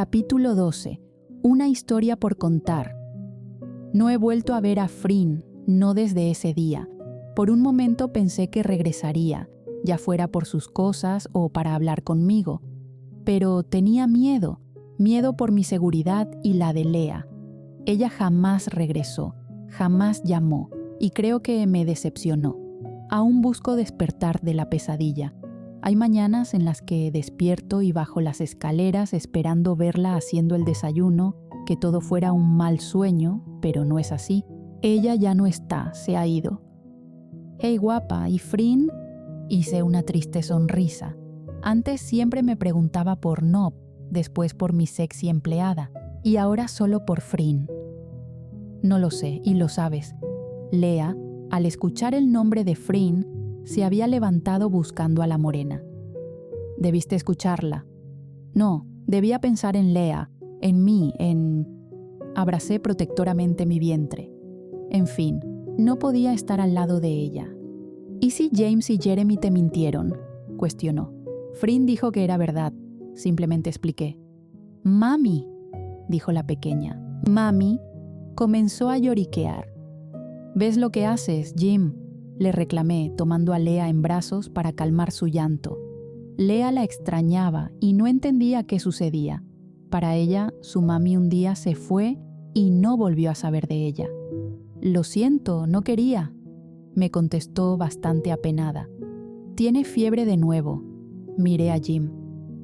Capítulo 12. Una historia por contar. No he vuelto a ver a Frin, no desde ese día. Por un momento pensé que regresaría, ya fuera por sus cosas o para hablar conmigo. Pero tenía miedo por mi seguridad y la de Lea. Ella jamás regresó, jamás llamó, y creo que me decepcionó. Aún busco despertar de la pesadilla. Hay mañanas en las que despierto y bajo las escaleras esperando verla haciendo el desayuno, que todo fuera un mal sueño, pero no es así. Ella ya no está, se ha ido. «Hey guapa, ¿y Frin?» Hice una triste sonrisa. Antes siempre me preguntaba por Nob, después por mi sexy empleada, y ahora solo por Frin. No lo sé, y lo sabes. Lea, al escuchar el nombre de Frin, se había levantado buscando a la morena. Debiste escucharla. No, debía pensar en Lea, en mí, en... Abracé protectoramente mi vientre. En fin, no podía estar al lado de ella. ¿Y si James y Jeremy te mintieron?, cuestionó. Frin dijo que era verdad. Simplemente expliqué. «Mami», dijo la pequeña. Mami comenzó a lloriquear. «¿Ves lo que haces, Jim?», le reclamé, tomando a Lea en brazos para calmar su llanto. Lea la extrañaba y no entendía qué sucedía. Para ella, su mami un día se fue y no volvió a saber de ella. «Lo siento, no quería», me contestó bastante apenada. «Tiene fiebre de nuevo». Miré a Jim.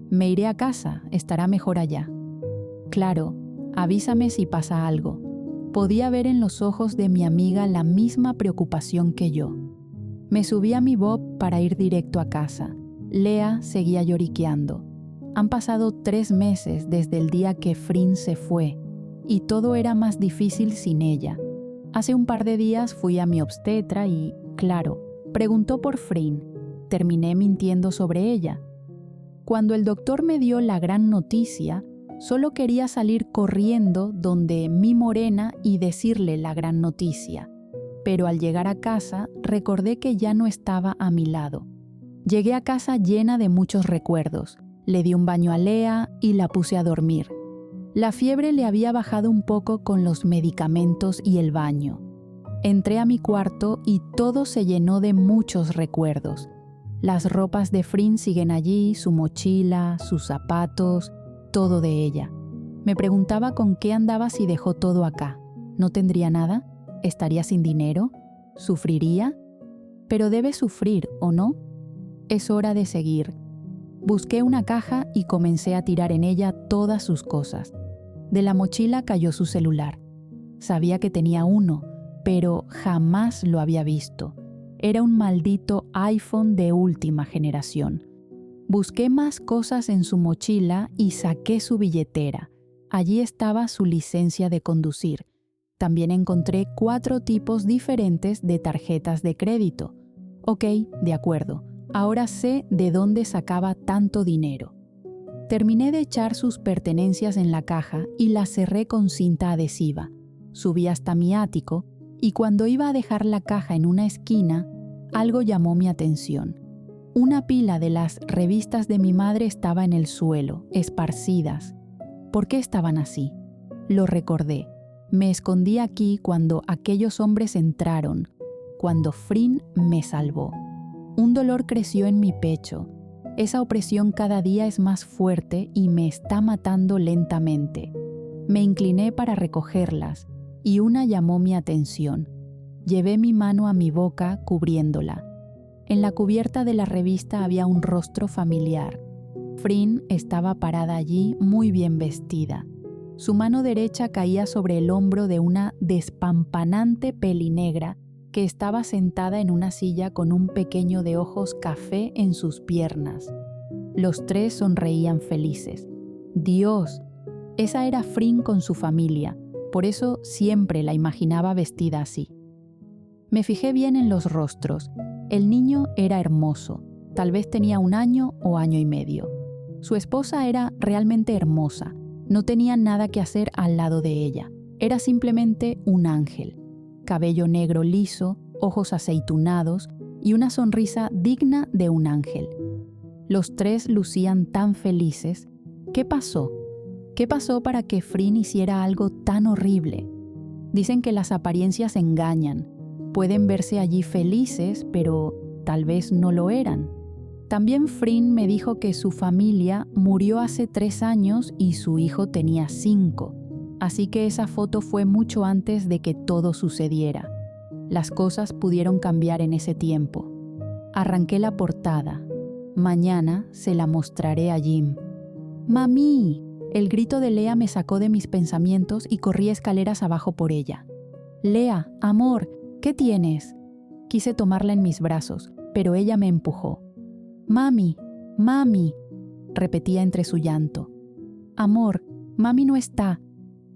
«Me iré a casa, estará mejor allá». «Claro, avísame si pasa algo». Podía ver en los ojos de mi amiga la misma preocupación que yo. Me subí a mi bob para ir directo a casa. Lea seguía lloriqueando. Han pasado 3 meses desde el día que Frin se fue, y todo era más difícil sin ella. Hace un par de días fui a mi obstetra y, claro, preguntó por Frin. Terminé mintiendo sobre ella. Cuando el doctor me dio la gran noticia, solo quería salir corriendo donde mi morena y decirle la gran noticia. Pero al llegar a casa, recordé que ya no estaba a mi lado. Llegué a casa llena de muchos recuerdos. Le di un baño a Lea y la puse a dormir. La fiebre le había bajado un poco con los medicamentos y el baño. Entré a mi cuarto y todo se llenó de muchos recuerdos. Las ropas de Frin siguen allí, su mochila, sus zapatos, todo de ella. Me preguntaba con qué andaba si dejó todo acá. ¿No tendría nada? ¿Estaría sin dinero? ¿Sufriría? Pero debe sufrir, ¿o no? Es hora de seguir. Busqué una caja y comencé a tirar en ella todas sus cosas. De la mochila cayó su celular. Sabía que tenía uno, pero jamás lo había visto. Era un maldito iPhone de última generación. Busqué más cosas en su mochila y saqué su billetera. Allí estaba su licencia de conducir. También encontré 4 tipos diferentes de tarjetas de crédito. Ok, de acuerdo. Ahora sé de dónde sacaba tanto dinero. Terminé de echar sus pertenencias en la caja y la cerré con cinta adhesiva. Subí hasta mi ático y cuando iba a dejar la caja en una esquina, algo llamó mi atención. Una pila de las revistas de mi madre estaba en el suelo, esparcidas. ¿Por qué estaban así? Lo recordé. Me escondí aquí cuando aquellos hombres entraron, cuando Frin me salvó. Un dolor creció en mi pecho. Esa opresión cada día es más fuerte y me está matando lentamente. Me incliné para recogerlas y una llamó mi atención. Llevé mi mano a mi boca cubriéndola. En la cubierta de la revista había un rostro familiar. Frin estaba parada allí muy bien vestida. Su mano derecha caía sobre el hombro de una despampanante pelinegra que estaba sentada en una silla con un pequeño de ojos café en sus piernas. Los 3 sonreían felices. Dios, esa era Frin con su familia, por eso siempre la imaginaba vestida así. Me fijé bien en los rostros. El niño era hermoso, tal vez tenía 1 año o año y medio. Su esposa era realmente hermosa, no tenía nada que hacer al lado de ella. Era simplemente un ángel. Cabello negro liso, ojos aceitunados y una sonrisa digna de un ángel. Los 3 lucían tan felices. ¿Qué pasó? ¿Qué pasó para que Frin hiciera algo tan horrible? Dicen que las apariencias engañan. Pueden verse allí felices, pero tal vez no lo eran. También Frin me dijo que su familia murió hace 3 años y su hijo tenía 5. Así que esa foto fue mucho antes de que todo sucediera. Las cosas pudieron cambiar en ese tiempo. Arranqué la portada. Mañana se la mostraré a Jim. ¡Mami! El grito de Lea me sacó de mis pensamientos y corrí escaleras abajo por ella. Lea, amor, ¿qué tienes? Quise tomarla en mis brazos, pero ella me empujó. Mami, mami, repetía entre su llanto. Amor, mami no está.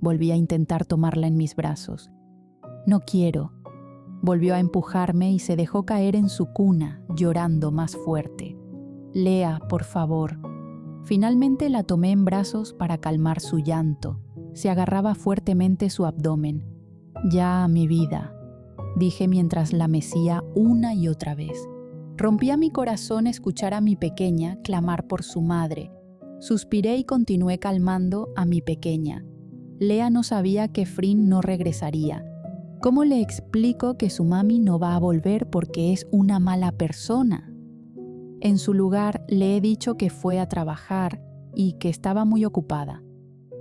Volví a intentar tomarla en mis brazos. No quiero. Volvió a empujarme y se dejó caer en su cuna, llorando más fuerte. Lea, por favor. Finalmente la tomé en brazos para calmar su llanto. Se agarraba fuertemente su abdomen. Ya, mi vida, dije mientras la mecía una y otra vez. Rompía mi corazón escuchar a mi pequeña clamar por su madre. Suspiré y continué calmando a mi pequeña. Lea no sabía que Frin no regresaría. ¿Cómo le explico que su mami no va a volver porque es una mala persona? En su lugar le he dicho que fue a trabajar y que estaba muy ocupada.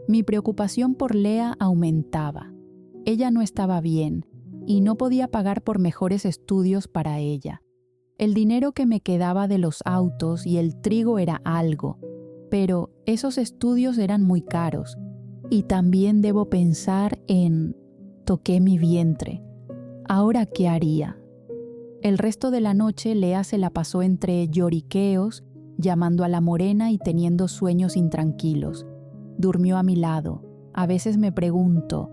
Mi preocupación por Lea aumentaba. Ella no estaba bien y no podía pagar por mejores estudios para ella. El dinero que me quedaba de los autos y el trigo era algo, pero esos estudios eran muy caros. Y también debo pensar en... Toqué mi vientre. ¿Ahora qué haría? El resto de la noche Lea se la pasó entre lloriqueos, llamando a la morena y teniendo sueños intranquilos. Durmió a mi lado. A veces me pregunto,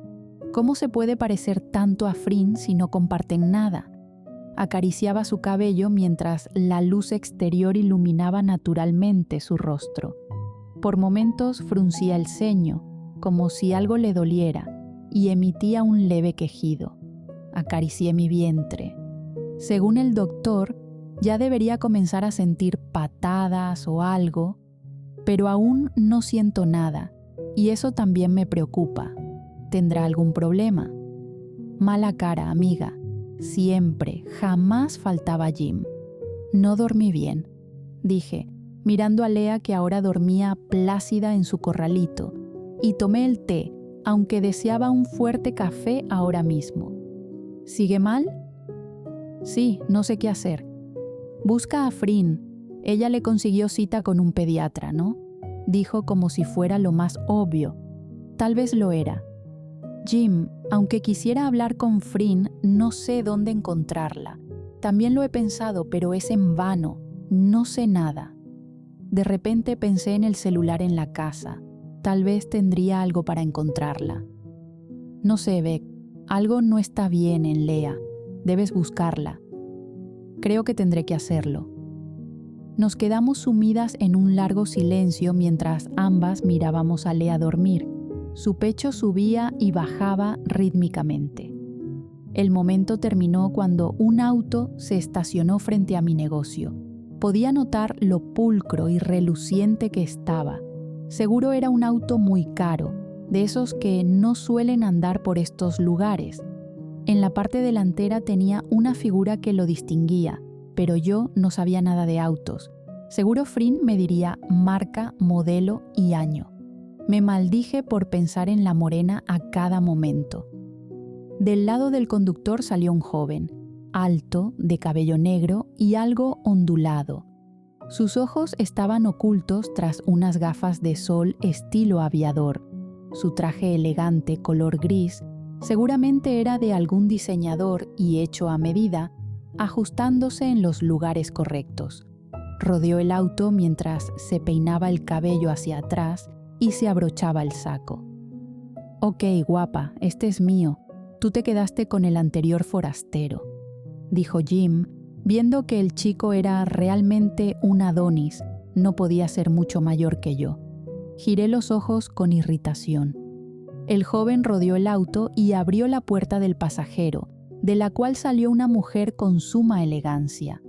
¿cómo se puede parecer tanto a Frin si no comparten nada? Acariciaba su cabello mientras la luz exterior iluminaba naturalmente su rostro. Por momentos fruncía el ceño, como si algo le doliera, y emitía un leve quejido. Acaricié mi vientre. Según el doctor, ya debería comenzar a sentir patadas o algo, pero aún no siento nada, y eso también me preocupa. ¿Tendrá algún problema? Mala cara, amiga. Siempre, jamás faltaba Jim. No dormí bien, dije, mirando a Lea que ahora dormía plácida en su corralito, y tomé el té, aunque deseaba un fuerte café ahora mismo. ¿Sigue mal? Sí, no sé qué hacer. Busca a Frin. Ella le consiguió cita con un pediatra, ¿no? Dijo como si fuera lo más obvio. Tal vez lo era. Jim, aunque quisiera hablar con Frin, no sé dónde encontrarla. También lo he pensado, pero es en vano. No sé nada. De repente pensé en el celular en la casa. Tal vez tendría algo para encontrarla. No sé, Beck. Algo no está bien en Lea. Debes buscarla. Creo que tendré que hacerlo. Nos quedamos sumidas en un largo silencio mientras ambas mirábamos a Lea dormir. Su pecho subía y bajaba rítmicamente. El momento terminó cuando un auto se estacionó frente a mi negocio. Podía notar lo pulcro y reluciente que estaba. Seguro era un auto muy caro, de esos que no suelen andar por estos lugares. En la parte delantera tenía una figura que lo distinguía, pero yo no sabía nada de autos. Seguro Frin me diría marca, modelo y año. Me maldije por pensar en la morena a cada momento. Del lado del conductor salió un joven, alto, de cabello negro y algo ondulado. Sus ojos estaban ocultos tras unas gafas de sol estilo aviador. Su traje elegante color gris seguramente era de algún diseñador y hecho a medida, ajustándose en los lugares correctos. Rodeó el auto mientras se peinaba el cabello hacia atrás y se abrochaba el saco. «Ok, guapa, este es mío. Tú te quedaste con el anterior forastero», dijo Jim, viendo que el chico era realmente un Adonis, no podía ser mucho mayor que yo. Giré los ojos con irritación. El joven rodeó el auto y abrió la puerta del pasajero, de la cual salió una mujer con suma elegancia.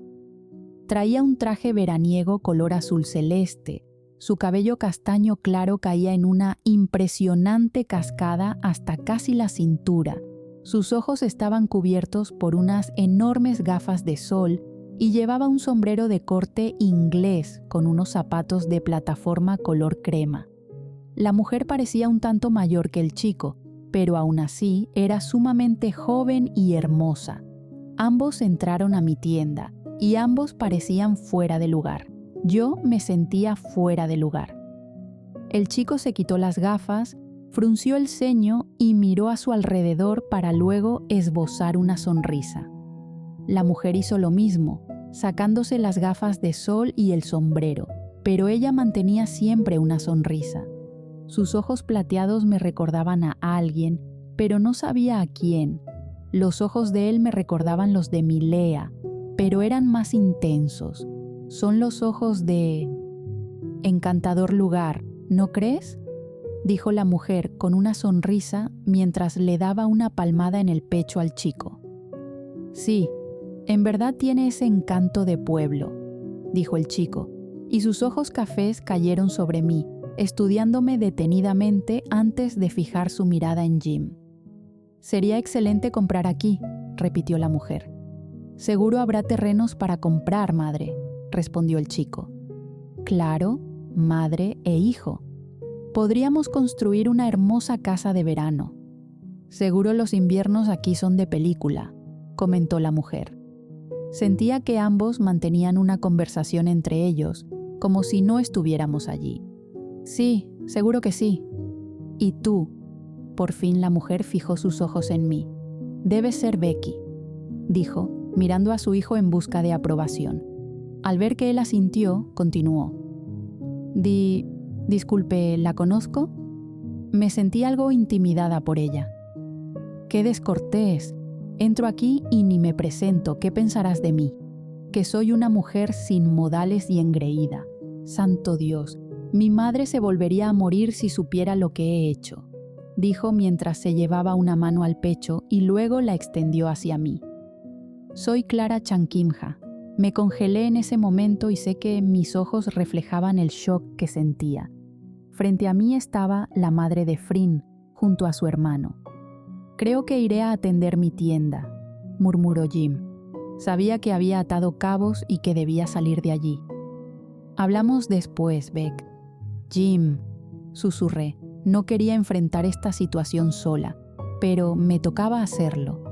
Traía un traje veraniego color azul celeste, Su cabello castaño claro caía en una impresionante cascada hasta casi la cintura. Sus ojos estaban cubiertos por unas enormes gafas de sol y llevaba un sombrero de corte inglés con unos zapatos de plataforma color crema. La mujer parecía un tanto mayor que el chico, pero aún así era sumamente joven y hermosa. Ambos entraron a mi tienda y ambos parecían fuera de lugar. Yo me sentía fuera de lugar. El chico se quitó las gafas, frunció el ceño y miró a su alrededor para luego esbozar una sonrisa. La mujer hizo lo mismo, sacándose las gafas de sol y el sombrero, pero ella mantenía siempre una sonrisa. Sus ojos plateados me recordaban a alguien, pero no sabía a quién. Los ojos de él me recordaban los de Milea, pero eran más intensos. Son los ojos de... Encantador lugar, ¿no crees?, dijo la mujer con una sonrisa mientras le daba una palmada en el pecho al chico. Sí, en verdad tiene ese encanto de pueblo, dijo el chico, y sus ojos cafés cayeron sobre mí, estudiándome detenidamente antes de fijar su mirada en Jim. Sería excelente comprar aquí, repitió la mujer. Seguro habrá terrenos para comprar, madre, respondió el chico. Claro, madre e hijo. Podríamos construir una hermosa casa de verano. Seguro los inviernos aquí son de película, comentó la mujer. Sentía que ambos mantenían una conversación entre ellos, como si no estuviéramos allí. Sí, seguro que sí. ¿Y tú? Por fin la mujer fijó sus ojos en mí. Debes ser Becky, dijo, mirando a su hijo en busca de aprobación. Al ver que él asintió, continuó. Disculpe, ¿la conozco? Me sentí algo intimidada por ella. ¡Qué descortés! Entro aquí y ni me presento, ¿qué pensarás de mí? Que soy una mujer sin modales y engreída. Santo Dios, mi madre se volvería a morir si supiera lo que he hecho, dijo mientras se llevaba una mano al pecho y luego la extendió hacia mí. Soy Clara Chankimja. Me congelé en ese momento y sé que mis ojos reflejaban el shock que sentía. Frente a mí estaba la madre de Frin, junto a su hermano. Creo que iré a atender mi tienda, murmuró Jim. Sabía que había atado cabos y que debía salir de allí. Hablamos después, Beck. Jim, susurré. No quería enfrentar esta situación sola, pero me tocaba hacerlo.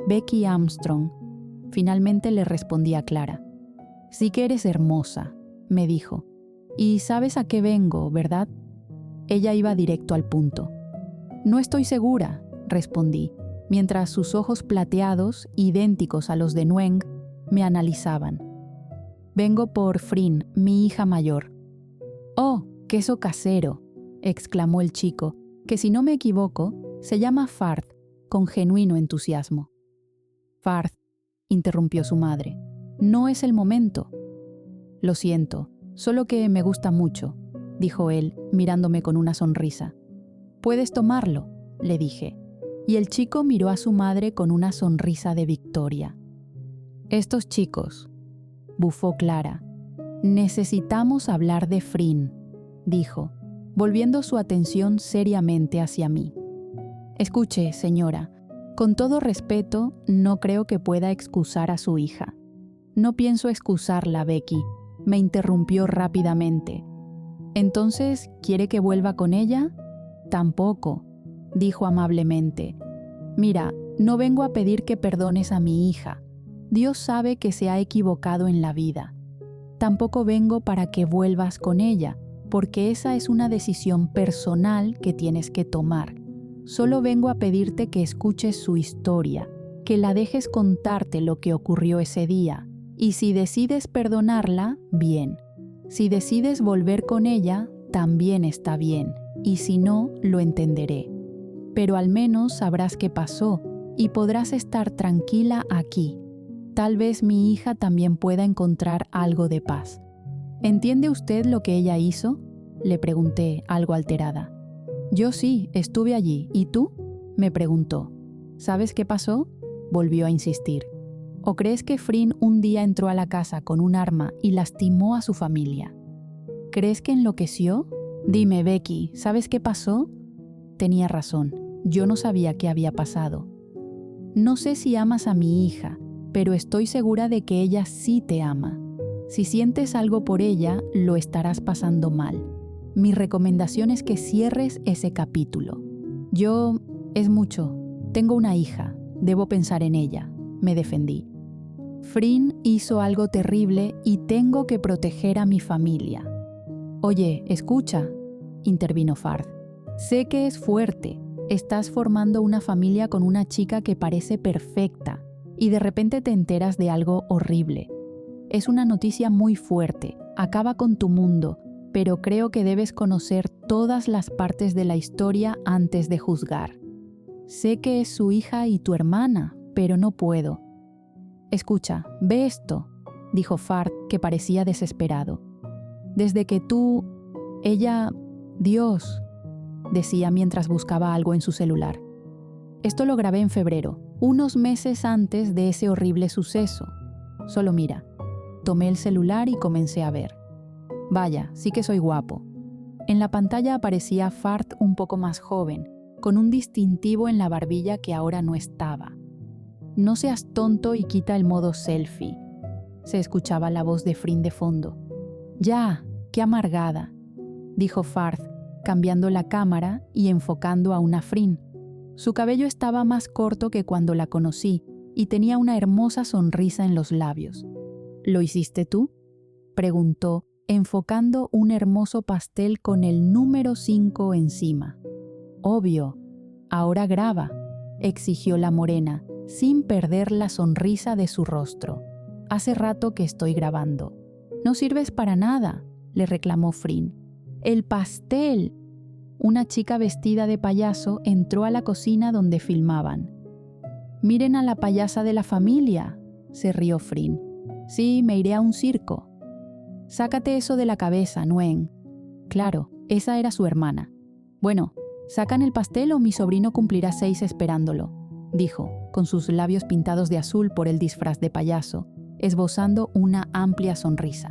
Becky Armstrong, finalmente le respondí a Clara. Sí que eres hermosa, me dijo. Y sabes a qué vengo, ¿verdad? Ella iba directo al punto. No estoy segura, respondí, mientras sus ojos plateados, idénticos a los de Nguyen, me analizaban. Vengo por Frin, mi hija mayor. ¡Oh, queso casero!, exclamó el chico, que si no me equivoco, se llama Farth, con genuino entusiasmo. Farth, interrumpió su madre, no es el momento. Lo siento, solo que me gusta mucho, dijo él, mirándome con una sonrisa. Puedes tomarlo, le dije, y el chico miró a su madre con una sonrisa de victoria. Estos chicos, bufó Clara, necesitamos hablar de Frin, dijo, volviendo su atención seriamente hacia mí. Escuche, señora, con todo respeto, no creo que pueda excusar a su hija. No pienso excusarla, Becky, me interrumpió rápidamente. ¿Entonces quiere que vuelva con ella? Tampoco, dijo amablemente. Mira, no vengo a pedir que perdones a mi hija. Dios sabe que se ha equivocado en la vida. Tampoco vengo para que vuelvas con ella, porque esa es una decisión personal que tienes que tomar. Solo vengo a pedirte que escuches su historia, que la dejes contarte lo que ocurrió ese día, y si decides perdonarla, bien. Si decides volver con ella, también está bien, y si no, lo entenderé. Pero al menos sabrás qué pasó, y podrás estar tranquila aquí. Tal vez mi hija también pueda encontrar algo de paz. ¿Entiende usted lo que ella hizo?, le pregunté, algo alterada. Yo sí, estuve allí. ¿Y tú?, me preguntó. ¿Sabes qué pasó?, volvió a insistir. ¿O crees que Frin un día entró a la casa con un arma y lastimó a su familia? ¿Crees que enloqueció? Dime, Becky, ¿sabes qué pasó? Tenía razón, yo no sabía qué había pasado. No sé si amas a mi hija, pero estoy segura de que ella sí te ama. Si sientes algo por ella, lo estarás pasando mal. Mi recomendación es que cierres ese capítulo. Es mucho. Tengo una hija. Debo pensar en ella. Me defendí. Frin hizo algo terrible y tengo que proteger a mi familia. Oye, escucha, intervino Fard. Sé que es fuerte. Estás formando una familia con una chica que parece perfecta y de repente te enteras de algo horrible. Es una noticia muy fuerte. Acaba con tu mundo, pero creo que debes conocer todas las partes de la historia antes de juzgar. Sé que es su hija y tu hermana, pero no puedo. Escucha, ve esto, dijo Fard, que parecía desesperado. Desde que Dios, decía mientras buscaba algo en su celular. Esto lo grabé en febrero, unos meses antes de ese horrible suceso. Solo mira. Tomé el celular y comencé a ver. Vaya, sí que soy guapo. En la pantalla aparecía Fard un poco más joven, con un distintivo en la barbilla que ahora no estaba. No seas tonto y quita el modo selfie. Se escuchaba la voz de Frin de fondo. Ya, qué amargada, dijo Fard, cambiando la cámara y enfocando a una Frin. Su cabello estaba más corto que cuando la conocí y tenía una hermosa sonrisa en los labios. ¿Lo hiciste tú?, preguntó, enfocando un hermoso pastel con el número 5 encima. Obvio. Ahora graba, exigió la morena, sin perder la sonrisa de su rostro. Hace rato que estoy grabando. No sirves para nada, le reclamó Frin. ¡El pastel! Una chica vestida de payaso entró a la cocina donde filmaban. Miren a la payasa de la familia, se rió Frin. Sí, me iré a un circo. Sácate eso de la cabeza, Nguyen. Claro, esa era su hermana. Bueno, ¿sacan el pastel o mi sobrino cumplirá 6 esperándolo?, dijo, con sus labios pintados de azul por el disfraz de payaso, esbozando una amplia sonrisa.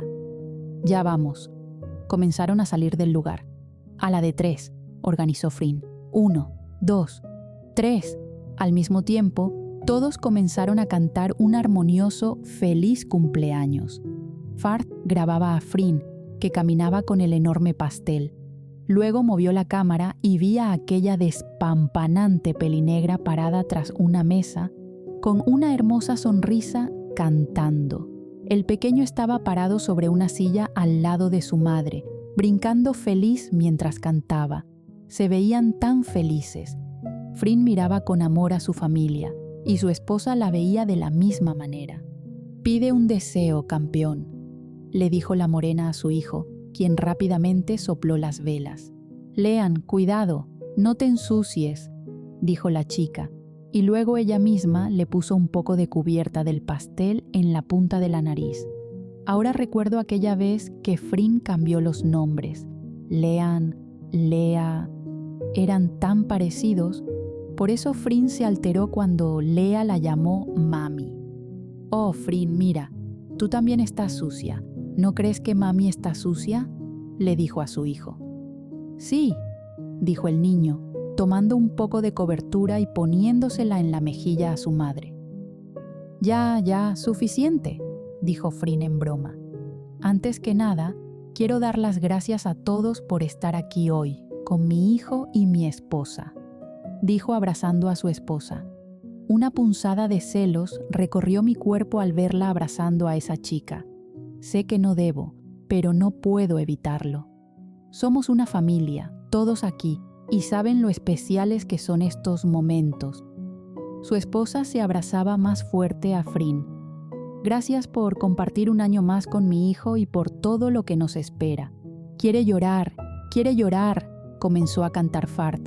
Ya vamos. Comenzaron a salir del lugar. A la de 3, organizó Frin. 1, 2, 3. Al mismo tiempo, todos comenzaron a cantar un armonioso «Feliz cumpleaños». Fard grababa a Frin, que caminaba con el enorme pastel. Luego movió la cámara y vi a aquella despampanante pelinegra parada tras una mesa, con una hermosa sonrisa, cantando. El pequeño estaba parado sobre una silla al lado de su madre, brincando feliz mientras cantaba. Se veían tan felices. Frin miraba con amor a su familia, y su esposa la veía de la misma manera. «Pide un deseo, campeón», le dijo la morena a su hijo, quien rápidamente sopló las velas. «Lean, cuidado, no te ensucies», dijo la chica, y luego ella misma le puso un poco de cubierta del pastel en la punta de la nariz. Ahora recuerdo aquella vez que Frin cambió los nombres. Lean, Lea, eran tan parecidos. Por eso Frin se alteró cuando Lea la llamó Mami. «Oh, Frin, mira, tú también estás sucia. ¿No crees que Mami está sucia?», le dijo a su hijo. «Sí», dijo el niño, tomando un poco de cobertura y poniéndosela en la mejilla a su madre. Ya, suficiente», dijo Frin en broma. «Antes que nada, quiero dar las gracias a todos por estar aquí hoy, con mi hijo y mi esposa», dijo abrazando a su esposa. Una punzada de celos recorrió mi cuerpo al verla abrazando a esa chica. Sé que no debo, pero no puedo evitarlo. Somos una familia, todos aquí, y saben lo especiales que son estos momentos. Su esposa se abrazaba más fuerte a Frin. «Gracias por compartir un año más con mi hijo y por todo lo que nos espera. Quiere llorar, comenzó a cantar Fard.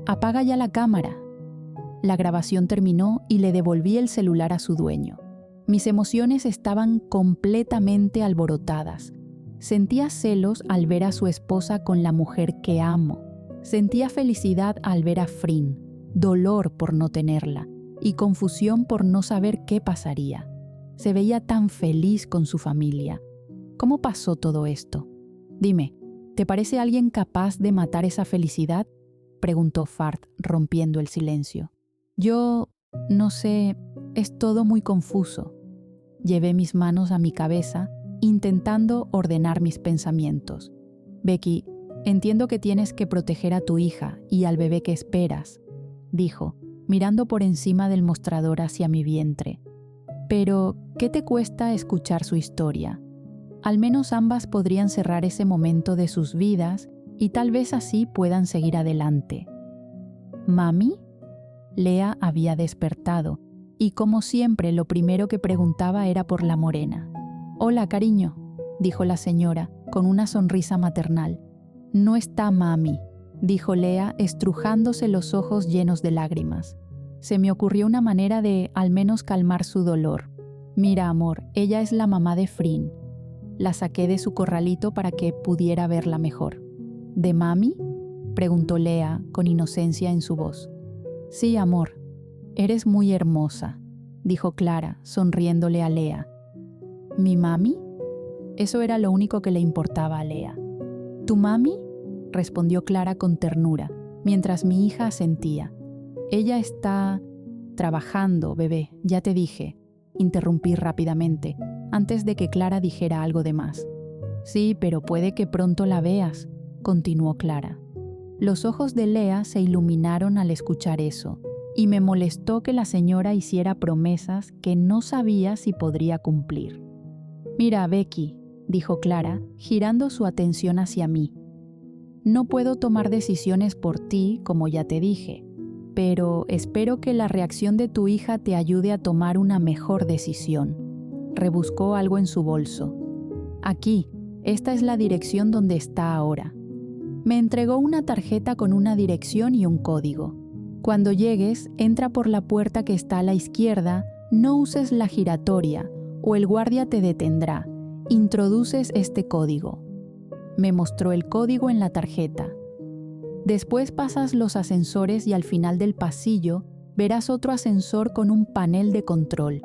«Apaga ya la cámara». La grabación terminó y le devolví el celular a su dueño. Mis emociones estaban completamente alborotadas. Sentía celos al ver a su esposa con la mujer que amo. Sentía felicidad al ver a Frin, dolor por no tenerla y confusión por no saber qué pasaría. Se veía tan feliz con su familia. ¿Cómo pasó todo esto? Dime, ¿te parece alguien capaz de matar esa felicidad? Preguntó Fard, rompiendo el silencio. Yo, no sé, es todo muy confuso. Llevé mis manos a mi cabeza, intentando ordenar mis pensamientos. Becky, entiendo que tienes que proteger a tu hija y al bebé que esperas, dijo, mirando por encima del mostrador hacia mi vientre. Pero, ¿qué te cuesta escuchar su historia? Al menos ambas podrían cerrar ese momento de sus vidas y tal vez así puedan seguir adelante. ¿Mami? Lea había despertado y como siempre lo primero que preguntaba era por la morena. «Hola, cariño», dijo la señora con una sonrisa maternal. «No está mami», dijo Lea estrujándose los ojos llenos de lágrimas. Se me ocurrió una manera de al menos calmar su dolor. «Mira, amor, ella es la mamá de Frin». La saqué de su corralito para que pudiera verla mejor. ¿De mami?, preguntó Lea con inocencia en su voz. «Sí, amor. Eres muy hermosa», dijo Clara, sonriéndole a Lea. ¿Mi mami? Eso era lo único que le importaba a Lea. ¿Tu mami?, respondió Clara con ternura, mientras mi hija asentía. «Ella está trabajando, bebé, ya te dije», interrumpí rápidamente, antes de que Clara dijera algo de más. «Sí, pero puede que pronto la veas», continuó Clara. Los ojos de Lea se iluminaron al escuchar eso, y me molestó que la señora hiciera promesas que no sabía si podría cumplir. «Mira, Becky», dijo Clara, girando su atención hacia mí. «No puedo tomar decisiones por ti, como ya te dije, pero espero que la reacción de tu hija te ayude a tomar una mejor decisión». Rebuscó algo en su bolso. «Aquí, esta es la dirección donde está ahora». Me entregó una tarjeta con una dirección y un código. «Cuando llegues, entra por la puerta que está a la izquierda, no uses la giratoria, o el guardia te detendrá. Introduces este código». Me mostró el código en la tarjeta. «Después pasas los ascensores y al final del pasillo verás otro ascensor con un panel de control».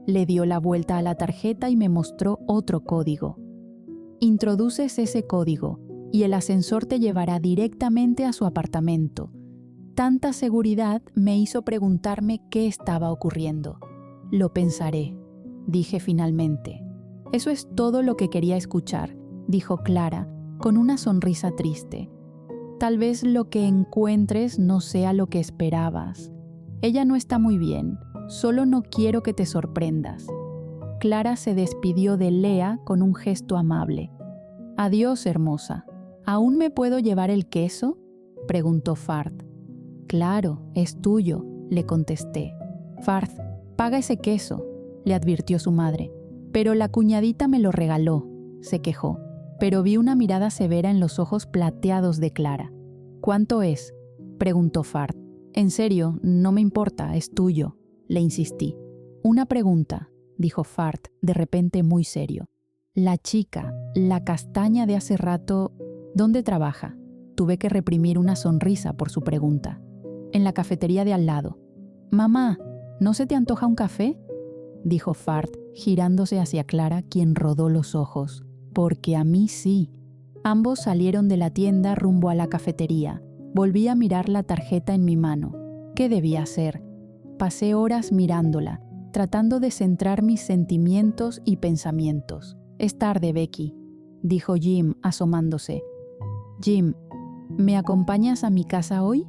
Le dio la vuelta a la tarjeta y me mostró otro código. «Introduces ese código y el ascensor te llevará directamente a su apartamento». Tanta seguridad me hizo preguntarme qué estaba ocurriendo. «Lo pensaré», dije finalmente. «Eso es todo lo que quería escuchar», dijo Clara, con una sonrisa triste. «Tal vez lo que encuentres no sea lo que esperabas. Ella no está muy bien, solo no quiero que te sorprendas». Clara se despidió de Lea con un gesto amable. «Adiós, hermosa. ¿Aún me puedo llevar el queso?», preguntó Fard. «Claro, es tuyo», le contesté. «Fard, paga ese queso», le advirtió su madre. «Pero la cuñadita me lo regaló», se quejó, pero vi una mirada severa en los ojos plateados de Clara. «¿Cuánto es?», preguntó Fard. «En serio, no me importa, es tuyo», le insistí. «Una pregunta», dijo Fard, de repente muy serio. «La chica, la castaña de hace rato, ¿dónde trabaja?». Tuve que reprimir una sonrisa por su pregunta. «En la cafetería de al lado». «Mamá, ¿no se te antoja un café?», dijo Fard, girándose hacia Clara, quien rodó los ojos. «Porque a mí sí». Ambos salieron de la tienda rumbo a la cafetería. Volví a mirar la tarjeta en mi mano. ¿Qué debía hacer? Pasé horas mirándola, tratando de centrar mis sentimientos y pensamientos. «Es tarde, Becky», dijo Jim asomándose. «Jim, ¿me acompañas a mi casa hoy?».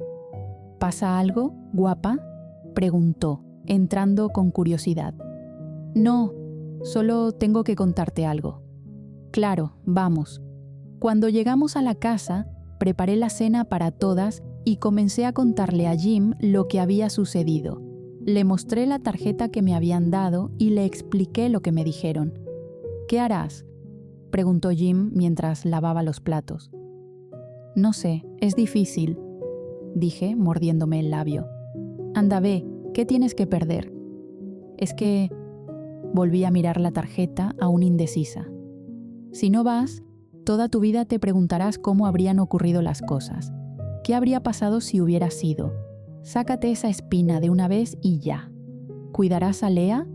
«¿Pasa algo, guapa?», preguntó, entrando con curiosidad. «No, solo tengo que contarte algo». «Claro, vamos». Cuando llegamos a la casa, preparé la cena para todas y comencé a contarle a Jim lo que había sucedido. Le mostré la tarjeta que me habían dado y le expliqué lo que me dijeron. «¿Qué harás?», preguntó Jim mientras lavaba los platos. «No sé, es difícil», dije, mordiéndome el labio. «Anda, ve, ¿qué tienes que perder?». «Es que…», volví a mirar la tarjeta, aún indecisa. «Si no vas, toda tu vida te preguntarás cómo habrían ocurrido las cosas. ¿Qué habría pasado si hubiera sido? Sácate esa espina de una vez y ya». «¿Cuidarás a Lea?»,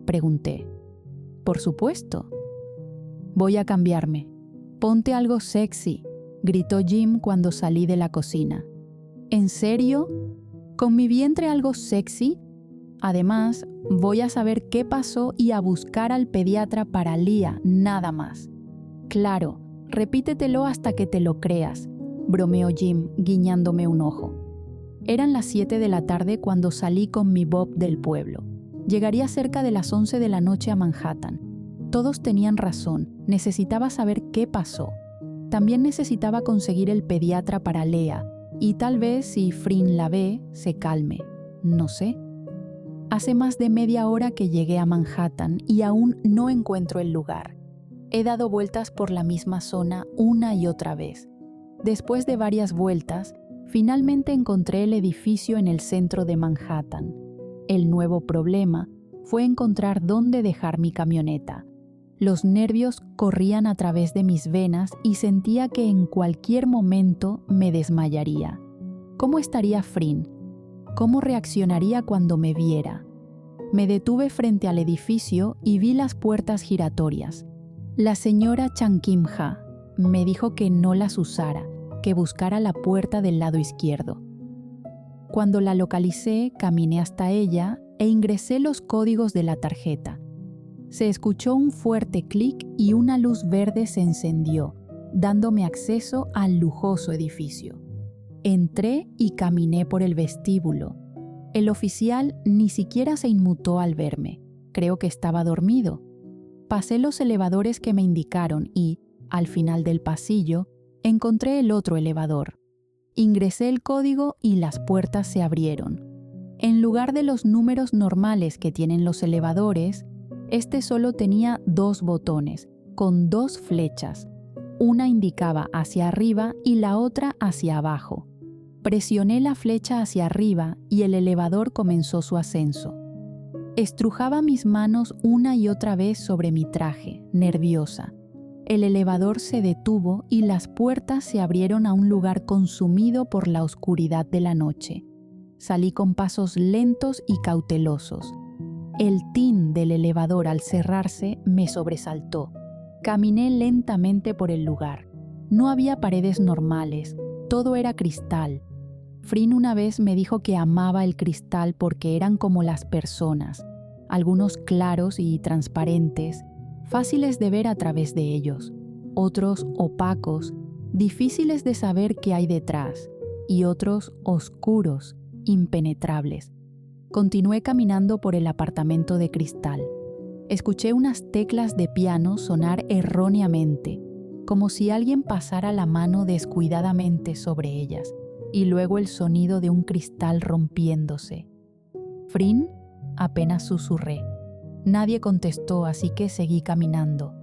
pregunté. «Por supuesto». «Voy a cambiarme», «Ponte algo sexy», gritó Jim cuando salí de la cocina. ¿En serio? ¿Con mi vientre algo sexy? Además, voy a saber qué pasó y a buscar al pediatra para Lía, nada más. Claro, repítetelo hasta que te lo creas, bromeó Jim, guiñándome un ojo. Eran las 7 de la tarde cuando salí con mi Bob del pueblo. Llegaría cerca de las 11 de la noche a Manhattan. Todos tenían razón, necesitaba saber qué pasó. También necesitaba conseguir el pediatra para Lea, y tal vez si Frin la ve, se calme. No sé. Hace más de media hora que llegué a Manhattan y aún no encuentro el lugar. He dado vueltas por la misma zona una y otra vez. Después de varias vueltas, finalmente encontré el edificio en el centro de Manhattan. El nuevo problema fue encontrar dónde dejar mi camioneta. Los nervios corrían a través de mis venas y sentía que en cualquier momento me desmayaría. ¿Cómo estaría Frin? ¿Cómo reaccionaría cuando me viera? Me detuve frente al edificio y vi las puertas giratorias. La señora Chang Kim-ha me dijo que no las usara, que buscara la puerta del lado izquierdo. Cuando la localicé, caminé hasta ella e ingresé los códigos de la tarjeta. Se escuchó un fuerte clic y una luz verde se encendió, dándome acceso al lujoso edificio. Entré y caminé por el vestíbulo. El oficial ni siquiera se inmutó al verme. Creo que estaba dormido. Pasé los elevadores que me indicaron y, al final del pasillo, encontré el otro elevador. Ingresé el código y las puertas se abrieron. En lugar de los números normales que tienen los elevadores, este solo tenía 2 botones, con 2 flechas. Una indicaba hacia arriba y la otra hacia abajo. Presioné la flecha hacia arriba y el elevador comenzó su ascenso. Estrujaba mis manos una y otra vez sobre mi traje, nerviosa. El elevador se detuvo y las puertas se abrieron a un lugar consumido por la oscuridad de la noche. Salí con pasos lentos y cautelosos. El tin del elevador al cerrarse me sobresaltó. Caminé lentamente por el lugar. No había paredes normales, todo era cristal. Frin una vez me dijo que amaba el cristal porque eran como las personas, algunos claros y transparentes, fáciles de ver a través de ellos, otros opacos, difíciles de saber qué hay detrás, y otros oscuros, impenetrables. Continué caminando por el apartamento de cristal. Escuché unas teclas de piano sonar erróneamente, como si alguien pasara la mano descuidadamente sobre ellas, y luego el sonido de un cristal rompiéndose. «¿Frin?», apenas susurré. Nadie contestó, así que seguí caminando.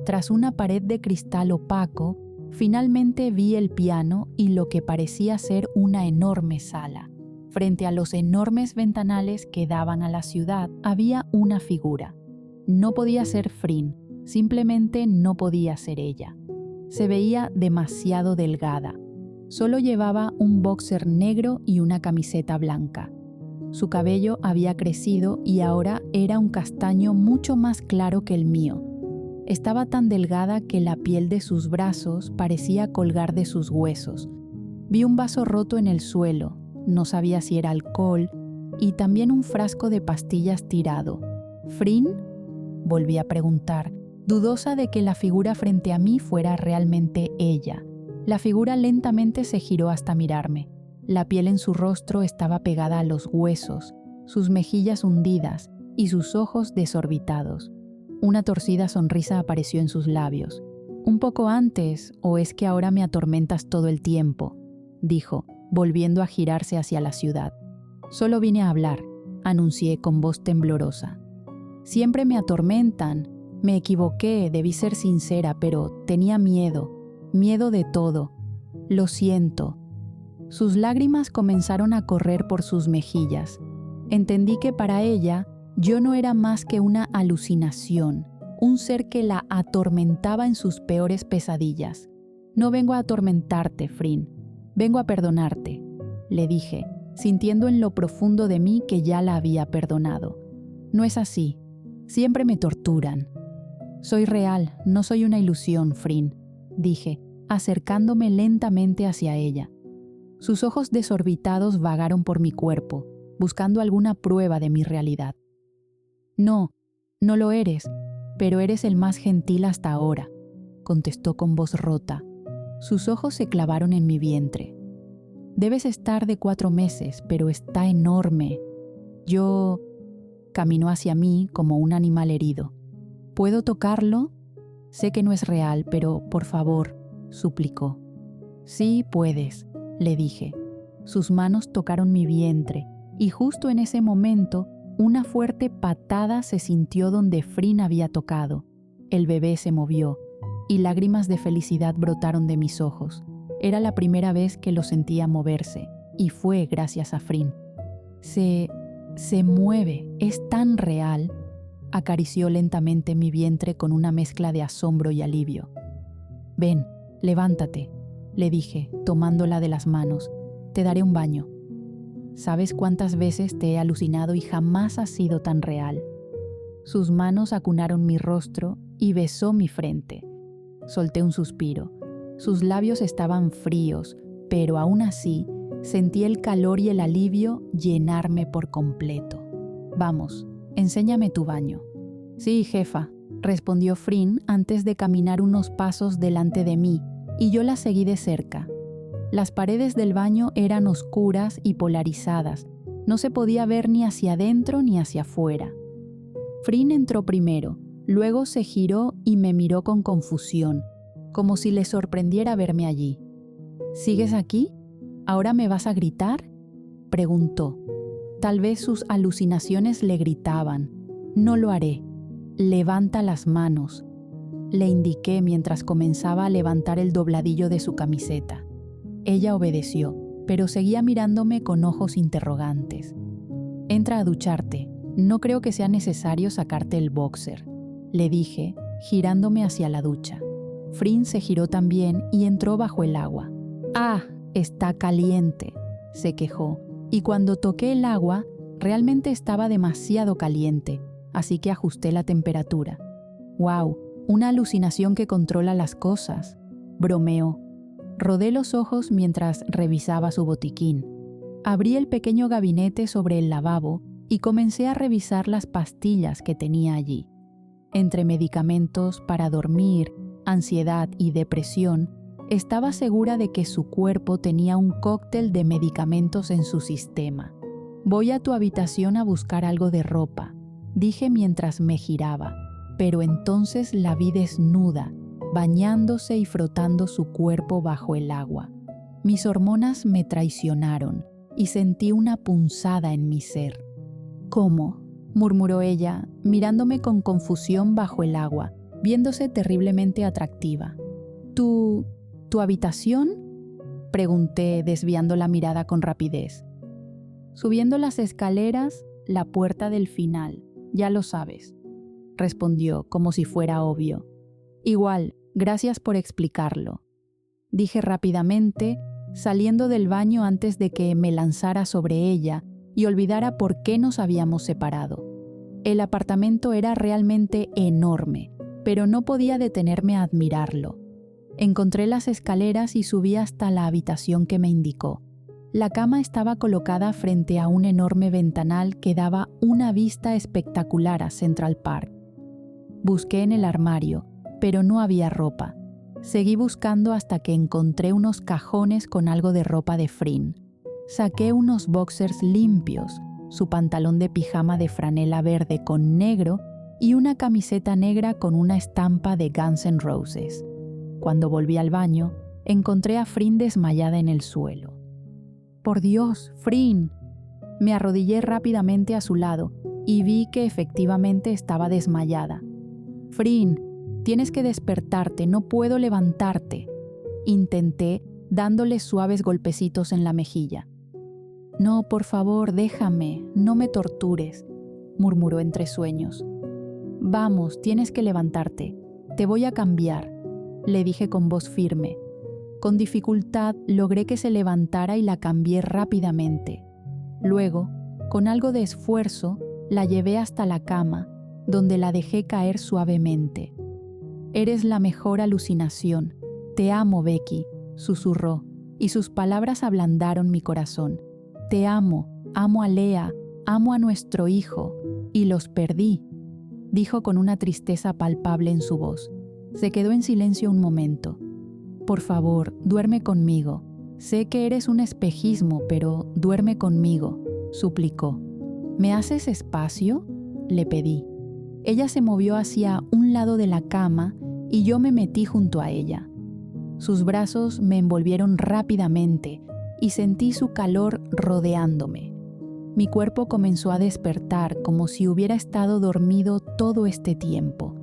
Tras una pared de cristal opaco, finalmente vi el piano y lo que parecía ser una enorme sala. Frente a los enormes ventanales que daban a la ciudad había una figura. No podía ser Frin, simplemente no podía ser ella. Se veía demasiado delgada. Solo llevaba un boxer negro y una camiseta blanca. Su cabello había crecido y ahora era un castaño mucho más claro que el mío. Estaba tan delgada que la piel de sus brazos parecía colgar de sus huesos. Vi un vaso roto en el suelo, no sabía si era alcohol, y también un frasco de pastillas tirado. «¿Frin?», volví a preguntar, dudosa de que la figura frente a mí fuera realmente ella. La figura lentamente se giró hasta mirarme. La piel en su rostro estaba pegada a los huesos, sus mejillas hundidas y sus ojos desorbitados. Una torcida sonrisa apareció en sus labios. «Un poco antes, ¿o es que ahora me atormentas todo el tiempo?», dijo, volviendo a girarse hacia la ciudad. «Solo vine a hablar», anuncié con voz temblorosa. «Siempre me atormentan. Me equivoqué, debí ser sincera, pero tenía miedo de todo. Lo siento». Sus lágrimas comenzaron a correr por sus mejillas. Entendí que para ella yo no era más que una alucinación, un ser que la atormentaba en sus peores pesadillas. «No vengo a atormentarte, Frin. Vengo a perdonarte», le dije, sintiendo en lo profundo de mí que ya la había perdonado. «No es así. Siempre me torturan. Soy real, no soy una ilusión, Frin. dije, acercándome lentamente hacia ella. Sus ojos desorbitados vagaron por mi cuerpo, buscando alguna prueba de mi realidad. No, no lo eres, pero eres el más gentil hasta ahora, contestó con voz rota. Sus ojos se clavaron en mi vientre. Debes estar de 4 meses, pero está enorme. Yo... Caminó hacia mí como un animal herido. ¿Puedo tocarlo? Sé que no es real, pero por favor, suplicó. Sí, puedes, le dije. Sus manos tocaron mi vientre y justo en ese momento una fuerte patada se sintió donde Frin había tocado. El bebé se movió y lágrimas de felicidad brotaron de mis ojos. Era la primera vez que lo sentía moverse y fue gracias a Frin. Se mueve, es tan real. Acarició lentamente mi vientre con una mezcla de asombro y alivio. Ven, levántate, le dije, tomándola de las manos. Te daré un baño. ¿Sabes cuántas veces te he alucinado y jamás has sido tan real? Sus manos acunaron mi rostro y besó mi frente. Solté un suspiro. Sus labios estaban fríos, pero aún así sentí el calor y el alivio llenarme por completo. Vamos, enséñame tu baño. Sí, jefa, respondió Frin antes de caminar unos pasos delante de mí, y yo la seguí de cerca. Las paredes del baño eran oscuras y polarizadas. No se podía ver ni hacia adentro ni hacia afuera. Frin entró primero, luego se giró y me miró con confusión, como si le sorprendiera verme allí. ¿Sigues aquí? ¿Ahora me vas a gritar?, preguntó. Tal vez sus alucinaciones le gritaban. No lo haré. Levanta las manos, le indiqué mientras comenzaba a levantar el dobladillo de su camiseta. Ella obedeció, pero seguía mirándome con ojos interrogantes. Entra a ducharte. No creo que sea necesario sacarte el boxer, le dije, girándome hacia la ducha. Frin se giró también y entró bajo el agua. ¡Ah! Está caliente, se quejó, y cuando toqué el agua, realmente estaba demasiado caliente, así que ajusté la temperatura. ¡Wow! Una alucinación que controla las cosas, bromeó. Rodé los ojos mientras revisaba su botiquín. Abrí el pequeño gabinete sobre el lavabo y comencé a revisar las pastillas que tenía allí. Entre medicamentos para dormir, ansiedad y depresión, estaba segura de que su cuerpo tenía un cóctel de medicamentos en su sistema. Voy a tu habitación a buscar algo de ropa, dije mientras me giraba, pero entonces la vi desnuda, bañándose y frotando su cuerpo bajo el agua. Mis hormonas me traicionaron y sentí una punzada en mi ser. ¿Cómo?, murmuró ella, mirándome con confusión bajo el agua, viéndose terriblemente atractiva. ¿Tu habitación?, pregunté, desviando la mirada con rapidez. Subiendo las escaleras, la puerta del final, ya lo sabes, respondió como si fuera obvio. Igual, gracias por explicarlo, dije rápidamente, saliendo del baño antes de que me lanzara sobre ella y olvidara por qué nos habíamos separado. El apartamento era realmente enorme, pero no podía detenerme a admirarlo. Encontré las escaleras y subí hasta la habitación que me indicó. La cama estaba colocada frente a un enorme ventanal que daba una vista espectacular a Central Park. Busqué en el armario, pero no había ropa. Seguí buscando hasta que encontré unos cajones con algo de ropa de Frin. Saqué unos boxers limpios, su pantalón de pijama de franela verde con negro y una camiseta negra con una estampa de Guns N' Roses. Cuando volví al baño, encontré a Frin desmayada en el suelo. ¡Por Dios, Frin! Me arrodillé rápidamente a su lado y vi que efectivamente estaba desmayada. Frin, tienes que despertarte, no puedo levantarte, intenté, dándole suaves golpecitos en la mejilla. No, por favor, déjame, no me tortures, murmuró entre sueños. Vamos, tienes que levantarte, te voy a cambiar, le dije con voz firme. Con dificultad logré que se levantara y la cambié rápidamente. Luego, con algo de esfuerzo, la llevé hasta la cama, donde la dejé caer suavemente. Eres la mejor alucinación, Te amo, Becky, susurró, y sus palabras ablandaron mi corazón. Te amo a Lea, amo a nuestro hijo, y los perdí, dijo con una tristeza palpable en su voz. Se quedó en silencio un momento. Por favor, duerme conmigo. Sé que eres un espejismo, pero duerme conmigo, suplicó. ¿Me haces espacio?, le pedí. Ella se movió hacia un lado de la cama y yo me metí junto a ella. Sus brazos me envolvieron rápidamente y sentí su calor rodeándome. Mi cuerpo comenzó a despertar como si hubiera estado dormido todo este tiempo.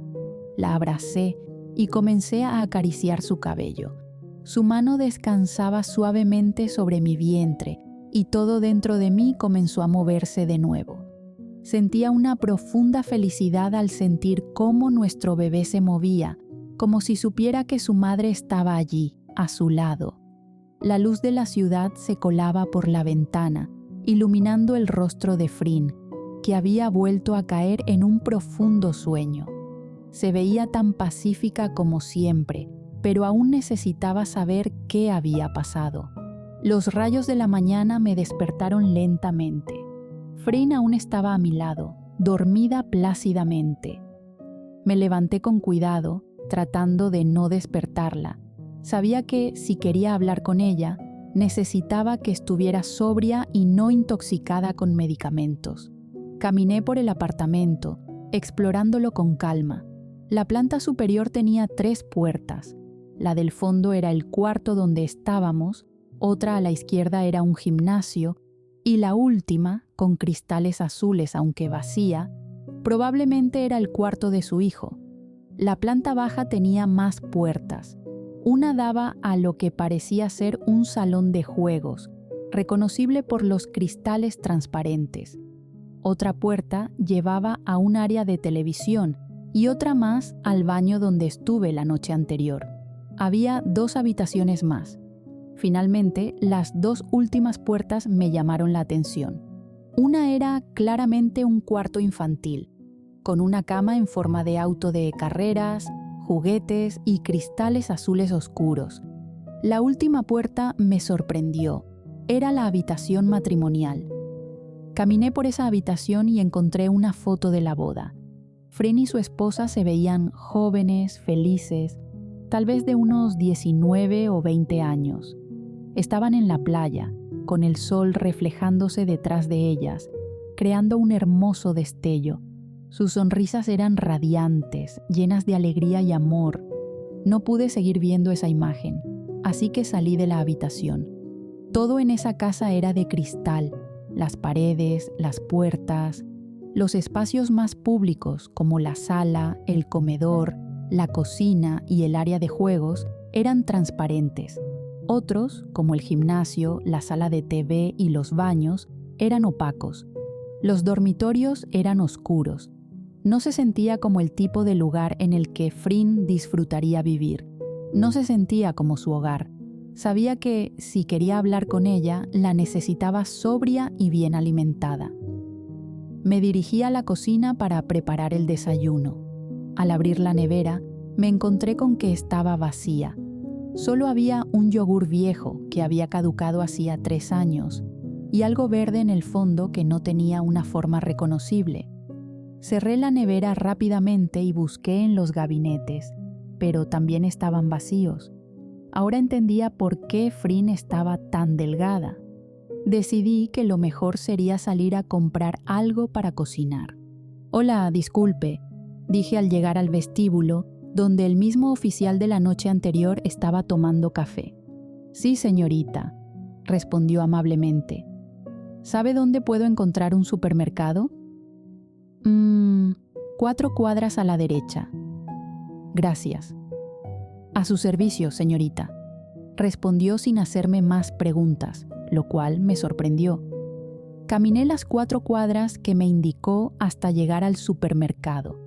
La abracé y comencé a acariciar su cabello. Su mano descansaba suavemente sobre mi vientre y todo dentro de mí comenzó a moverse de nuevo. Sentía una profunda felicidad al sentir cómo nuestro bebé se movía, como si supiera que su madre estaba allí, a su lado. La luz de la ciudad se colaba por la ventana, iluminando el rostro de Frin, que había vuelto a caer en un profundo sueño. Se veía tan pacífica como siempre, pero aún necesitaba saber qué había pasado. Los rayos de la mañana me despertaron lentamente. Frin aún estaba a mi lado, dormida plácidamente. Me levanté con cuidado, tratando de no despertarla. Sabía que, si quería hablar con ella, necesitaba que estuviera sobria y no intoxicada con medicamentos. Caminé por el apartamento, explorándolo con calma. La planta superior tenía 3 puertas. La del fondo era el cuarto donde estábamos, otra a la izquierda era un gimnasio, y la última, con cristales azules aunque vacía, probablemente era el cuarto de su hijo. La planta baja tenía más puertas. Una daba a lo que parecía ser un salón de juegos, reconocible por los cristales transparentes. Otra puerta llevaba a un área de televisión y otra más al baño donde estuve la noche anterior. Había 2 habitaciones más. Finalmente, las 2 últimas puertas me llamaron la atención. Una era claramente un cuarto infantil, con una cama en forma de auto de carreras, juguetes y cristales azules oscuros. La última puerta me sorprendió. Era la habitación matrimonial. Caminé por esa habitación y encontré una foto de la boda. Frin y su esposa se veían jóvenes, felices, tal vez de unos 19 o 20 años. Estaban en la playa, con el sol reflejándose detrás de ellas, creando un hermoso destello. Sus sonrisas eran radiantes, llenas de alegría y amor. No pude seguir viendo esa imagen, así que salí de la habitación. Todo en esa casa era de cristal, las paredes, las puertas, los espacios más públicos como la sala, el comedor, la cocina y el área de juegos eran transparentes. Otros, como el gimnasio, la sala de TV y los baños, eran opacos. Los dormitorios eran oscuros. No se sentía como el tipo de lugar en el que Frin disfrutaría vivir. No se sentía como su hogar. Sabía que, si quería hablar con ella, la necesitaba sobria y bien alimentada. Me dirigí a la cocina para preparar el desayuno. Al abrir la nevera, me encontré con que estaba vacía. Solo había un yogur viejo que había caducado hacía 3 años y algo verde en el fondo que no tenía una forma reconocible. Cerré la nevera rápidamente y busqué en los gabinetes, pero también estaban vacíos. Ahora entendía por qué Frin estaba tan delgada. Decidí que lo mejor sería salir a comprar algo para cocinar. «Hola, disculpe», dije al llegar al vestíbulo, donde el mismo oficial de la noche anterior estaba tomando café. «Sí, señorita», respondió amablemente. «¿Sabe dónde puedo encontrar un supermercado?» 4 cuadras a la derecha. «Gracias». «A su servicio, señorita», respondió sin hacerme más preguntas, lo cual me sorprendió. Caminé las 4 cuadras que me indicó hasta llegar al supermercado.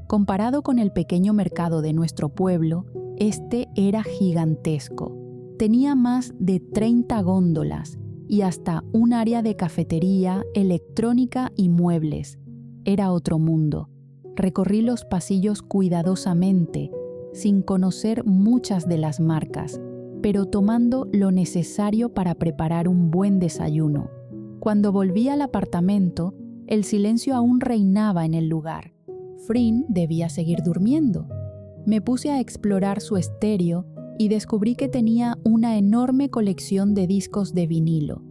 Comparado con el pequeño mercado de nuestro pueblo, este era gigantesco. Tenía más de 30 góndolas y hasta un área de cafetería, electrónica y muebles. Era otro mundo. Recorrí los pasillos cuidadosamente, sin conocer muchas de las marcas, pero tomando lo necesario para preparar un buen desayuno. Cuando volví al apartamento, el silencio aún reinaba en el lugar. Frin debía seguir durmiendo. Me puse a explorar su estéreo y descubrí que tenía una enorme colección de discos de vinilo.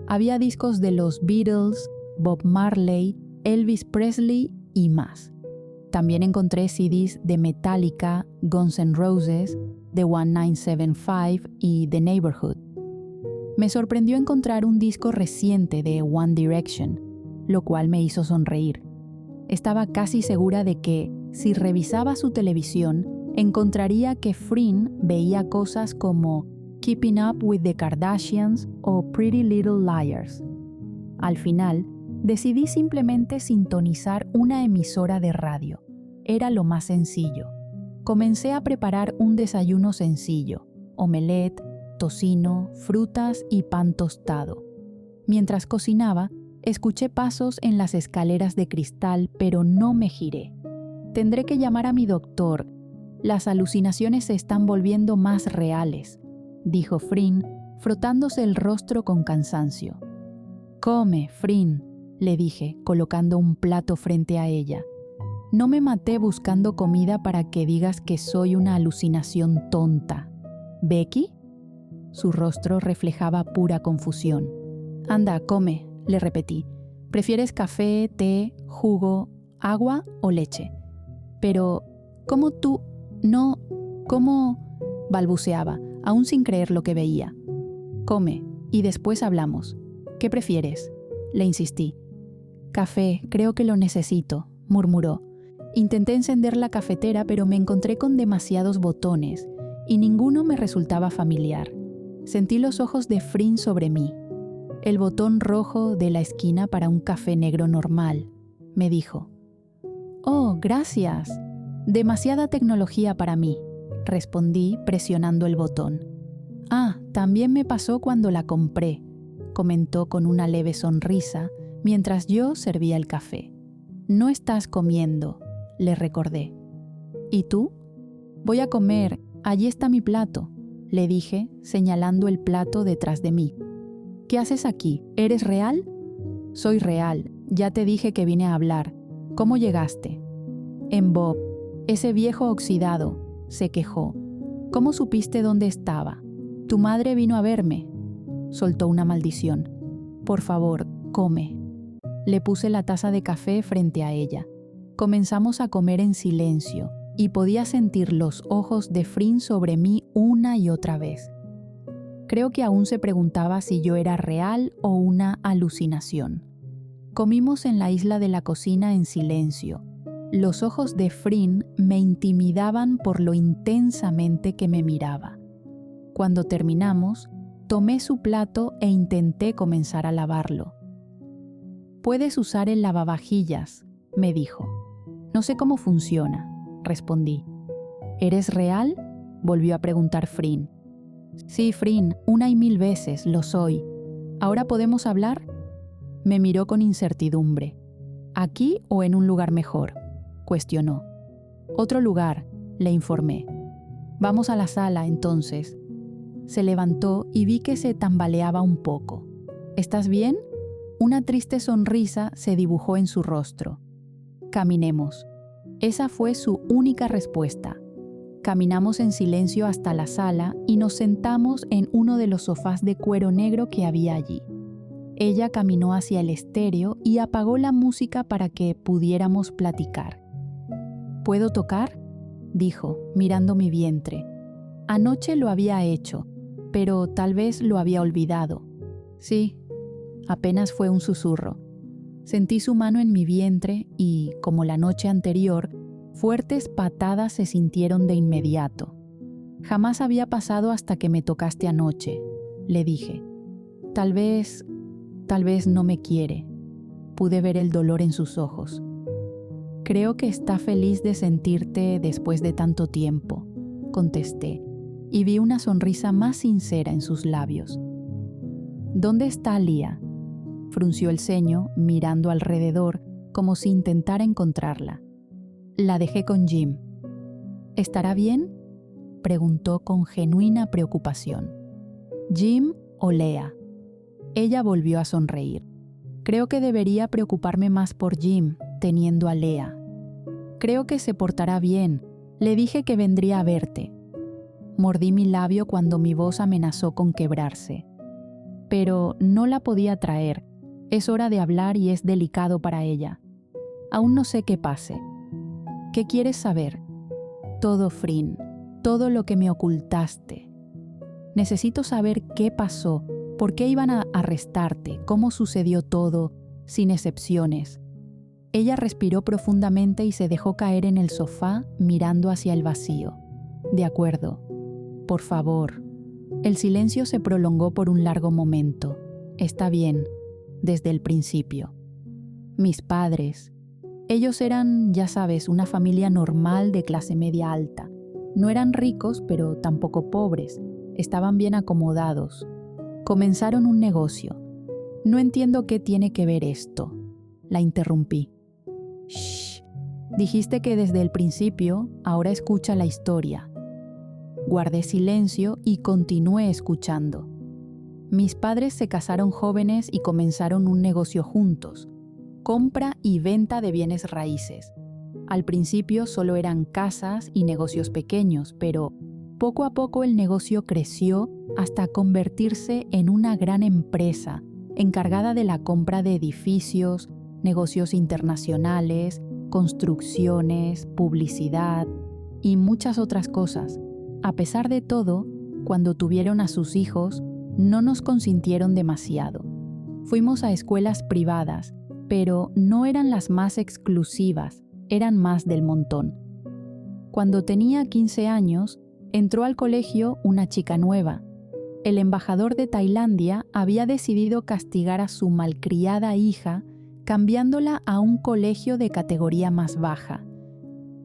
Había discos de los Beatles, Bob Marley, Elvis Presley y más. También encontré CDs de Metallica, Guns N' Roses, The 1975 y The Neighborhood. Me sorprendió encontrar un disco reciente de One Direction, lo cual me hizo sonreír. Estaba casi segura de que, si revisaba su televisión, encontraría que Frin veía cosas como Keeping Up with the Kardashians o Pretty Little Liars. Al final, decidí simplemente sintonizar una emisora de radio. Era lo más sencillo. Comencé a preparar un desayuno sencillo: omelette, tocino, frutas y pan tostado. Mientras cocinaba, escuché pasos en las escaleras de cristal, pero no me giré. Tendré que llamar a mi doctor. Las alucinaciones se están volviendo más reales, dijo Frin, frotándose el rostro con cansancio. Come, Frin, le dije, colocando un plato frente a ella. No me maté buscando comida para que digas que soy una alucinación tonta. ¿Becky? Su rostro reflejaba pura confusión. Anda, come, le repetí. ¿Prefieres café, té, jugo, agua o leche? Pero, ¿cómo tú? No, ¿cómo? Balbuceaba, aún sin creer lo que veía. Come, y después hablamos. ¿Qué prefieres? Le insistí. Café, creo que lo necesito, murmuró. Intenté encender la cafetera, pero me encontré con demasiados botones, y ninguno me resultaba familiar. Sentí los ojos de Frin sobre mí. El botón rojo de la esquina para un café negro normal, me dijo. Oh, gracias. Demasiada tecnología para mí, respondí presionando el botón. Ah, también me pasó cuando la compré, comentó con una leve sonrisa mientras yo servía el café. No estás comiendo, le recordé. ¿Y tú? Voy a comer, allí está mi plato, le dije, señalando el plato detrás de mí. ¿Qué haces aquí? ¿Eres real? Soy real, ya te dije que vine a hablar. ¿Cómo llegaste? En Bob, ese viejo oxidado, se quejó. ¿Cómo supiste dónde estaba? Tu madre vino a verme. Soltó una maldición. Por favor, come. Le puse la taza de café frente a ella. Comenzamos a comer en silencio y podía sentir los ojos de Frin sobre mí una y otra vez. Creo que aún se preguntaba si yo era real o una alucinación. Comimos en la isla de la cocina en silencio. Los ojos de Frin me intimidaban por lo intensamente que me miraba. Cuando terminamos, tomé su plato e intenté comenzar a lavarlo. Puedes usar el lavavajillas, me dijo. No sé cómo funciona, respondí. ¿Eres real? Volvió a preguntar Frin. Sí, Frin, una y mil veces lo soy. ¿Ahora podemos hablar? Me miró con incertidumbre. ¿Aquí o en un lugar mejor?, cuestionó. Otro lugar, le informé. Vamos a la sala, entonces. Se levantó y vi que se tambaleaba un poco. ¿Estás bien? Una triste sonrisa se dibujó en su rostro. Caminemos. Esa fue su única respuesta. Caminamos en silencio hasta la sala y nos sentamos en uno de los sofás de cuero negro que había allí. Ella caminó hacia el estéreo y apagó la música para que pudiéramos platicar. ¿Puedo tocar?, dijo, mirando mi vientre. Anoche lo había hecho, pero tal vez lo había olvidado. Sí, apenas fue un susurro. Sentí su mano en mi vientre y, como la noche anterior, fuertes patadas se sintieron de inmediato. Jamás había pasado hasta que me tocaste anoche, le dije. Tal vez no me quiere. Pude ver el dolor en sus ojos. Creo que está feliz de sentirte después de tanto tiempo, contesté, y vi una sonrisa más sincera en sus labios. ¿Dónde está Lia?, frunció el ceño, mirando alrededor como si intentara encontrarla. La dejé con Jim. ¿Estará bien?, preguntó con genuina preocupación. ¿Jim o Lea? Ella volvió a sonreír. Creo que debería preocuparme más por Jim, teniendo a Lea. Creo que se portará bien. Le dije que vendría a verte. Mordí mi labio cuando mi voz amenazó con quebrarse. Pero no la podía traer. Es hora de hablar y es delicado para ella. Aún no sé qué pase. ¿Qué quieres saber? Todo, Frin. Todo lo que me ocultaste. Necesito saber qué pasó, por qué iban a arrestarte, cómo sucedió todo, sin excepciones. Ella respiró profundamente y se dejó caer en el sofá mirando hacia el vacío. De acuerdo. Por favor. El silencio se prolongó por un largo momento. Está bien, desde el principio. Mis padres. Ellos eran, ya sabes, una familia normal de clase media alta. No eran ricos, pero tampoco pobres. Estaban bien acomodados. Comenzaron un negocio. No entiendo qué tiene que ver esto. La interrumpí. Shh. Dijiste que desde el principio, ahora escucha la historia. Guardé silencio y continué escuchando. Mis padres se casaron jóvenes y comenzaron un negocio juntos. Compra y venta de bienes raíces. Al principio solo eran casas y negocios pequeños, pero poco a poco el negocio creció hasta convertirse en una gran empresa encargada de la compra de edificios, negocios internacionales, construcciones, publicidad y muchas otras cosas. A pesar de todo, cuando tuvieron a sus hijos, no nos consintieron demasiado. Fuimos a escuelas privadas, pero no eran las más exclusivas, eran más del montón. Cuando tenía 15 años, entró al colegio una chica nueva. El embajador de Tailandia había decidido castigar a su malcriada hija, cambiándola a un colegio de categoría más baja.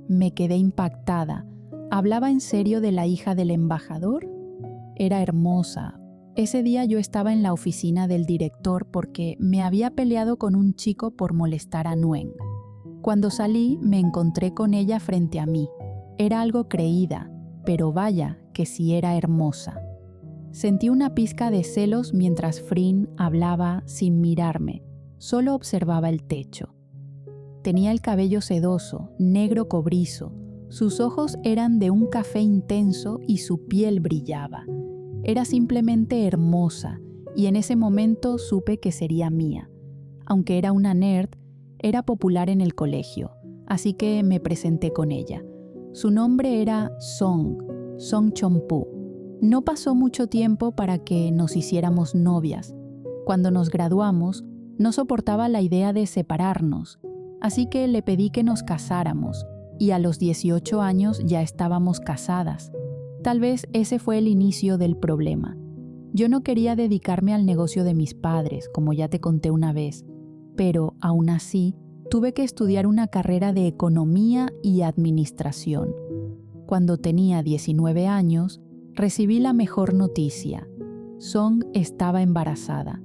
Me quedé impactada. ¿Hablaba en serio de la hija del embajador? Era hermosa. Ese día yo estaba en la oficina del director porque me había peleado con un chico por molestar a Nguyen. Cuando salí, me encontré con ella frente a mí. Era algo creída, pero vaya que sí era hermosa. Sentí una pizca de celos mientras Frin hablaba sin mirarme. Solo observaba el techo. Tenía el cabello sedoso, negro cobrizo. Sus ojos eran de un café intenso y su piel brillaba. Era simplemente hermosa y en ese momento supe que sería mía. Aunque era una nerd, era popular en el colegio, así que me presenté con ella. Su nombre era Song Chompu. No pasó mucho tiempo para que nos hiciéramos novias. Cuando nos graduamos, no soportaba la idea de separarnos, así que le pedí que nos casáramos y a los 18 años ya estábamos casadas. Tal vez ese fue el inicio del problema. Yo no quería dedicarme al negocio de mis padres, como ya te conté una vez, pero aún así tuve que estudiar una carrera de economía y administración. Cuando tenía 19 años, recibí la mejor noticia. Song estaba embarazada.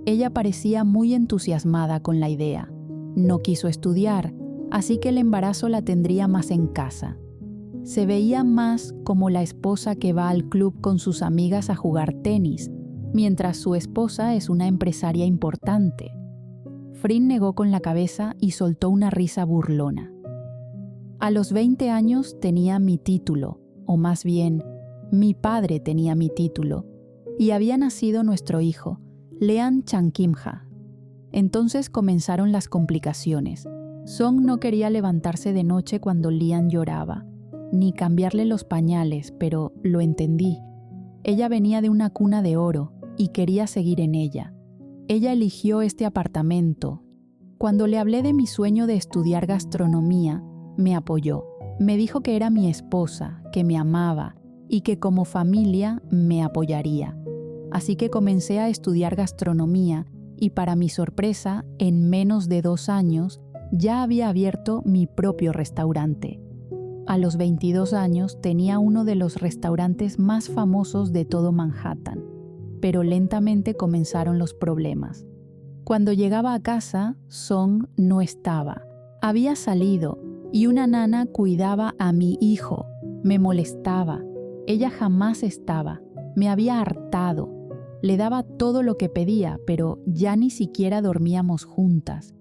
Ella parecía muy entusiasmada con la idea. No quiso estudiar, así que el embarazo la tendría más en casa. Se veía más como la esposa que va al club con sus amigas a jugar tenis, mientras su esposa es una empresaria importante. Frin negó con la cabeza y soltó una risa burlona. A los 20 años tenía mi título, o más bien, mi padre tenía mi título, y había nacido nuestro hijo, Lean Chankimha. Entonces comenzaron las complicaciones. Song no quería levantarse de noche cuando Lian lloraba, ni cambiarle los pañales, pero lo entendí. Ella venía de una cuna de oro y quería seguir en ella. Ella eligió este apartamento. Cuando le hablé de mi sueño de estudiar gastronomía, me apoyó. Me dijo que era mi esposa, que me amaba y que como familia me apoyaría. Así que comencé a estudiar gastronomía y para mi sorpresa, en menos de 2 años, ya había abierto mi propio restaurante. A los 22 años tenía uno de los restaurantes más famosos de todo Manhattan, pero lentamente comenzaron los problemas. Cuando llegaba a casa, Song no estaba. Había salido y una nana cuidaba a mi hijo. Me molestaba. Ella jamás estaba. Me había hartado. Le daba todo lo que pedía, pero ya ni siquiera dormíamos juntas.